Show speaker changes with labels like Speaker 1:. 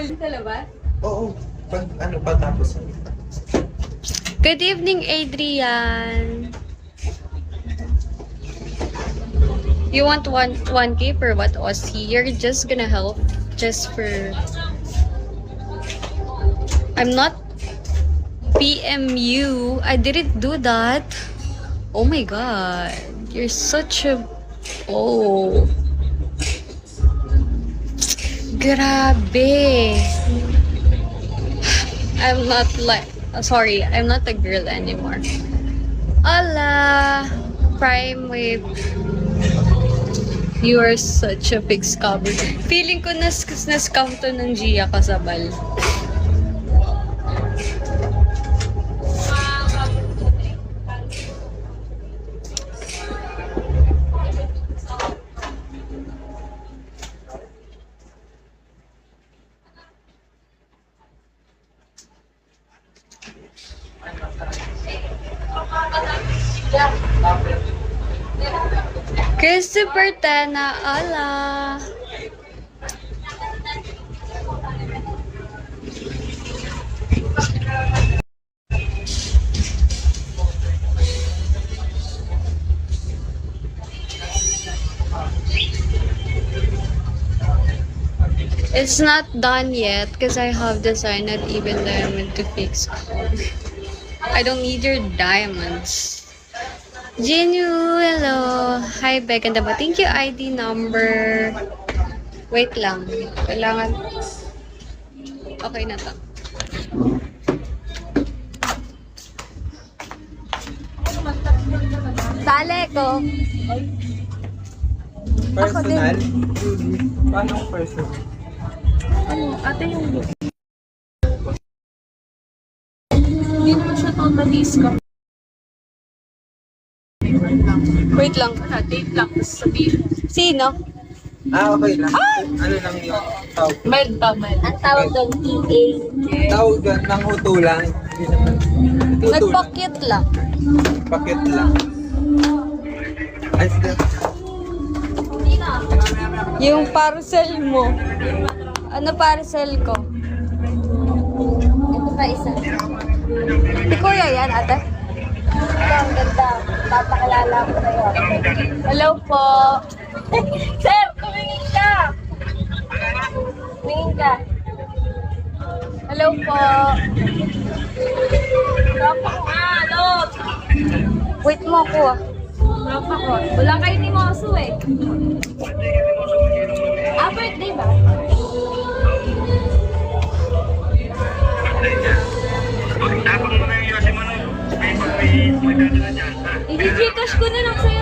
Speaker 1: Sa labas?
Speaker 2: Oo. Pag ano pa tapos.
Speaker 1: Good evening, Adrian. You want 1K for what, Aussie? You're just gonna help just for... I'm not PMU. I didn't do that. Oh my god. You're such a... Oh. Grabe. I'm not like... sorry, I'm not a girl anymore. Hola! Prime Wave. You are such a big scammer. Feeling ko na-scam to ng Gia Kasabal. Christopher Tena, ala. It's not done yet because I have designed not even diamond to fix. I don't need your diamonds. Genu, hello. Hi, Beck. Ganda ba? Thank you, ID number. Wait lang. Kailangan. Okay na to. Sale ko.
Speaker 2: Personal? Paano personal?
Speaker 1: Ano? Ate yung... Hindi naman siya totally scam. Wait lang. Date lang. Sabihin. Sino?
Speaker 2: Okay lang. Ano lang yung tawag?
Speaker 1: Mel ba? Mel. Ang tawag doon, TA.
Speaker 2: Tawag ng hutulang. Hindi naman. Hutulang.
Speaker 1: Nagpakit lang.
Speaker 2: Pakit lang. Ay, sige.
Speaker 1: Yung parcel mo. Ano parcel ko? Ito pa isa. Di kuya yan, ate? Ito, ang ganda. Papakalala ko sa'yo. Hello po. Sir, tumingin ka. Tumingin ka. Hello po. Tropa ko nga, ano? Wait mo ako ah. Tropa ko. Wala kayo ni Mosu eh. Birthday ba? I-gcash ko na lang sa'yo.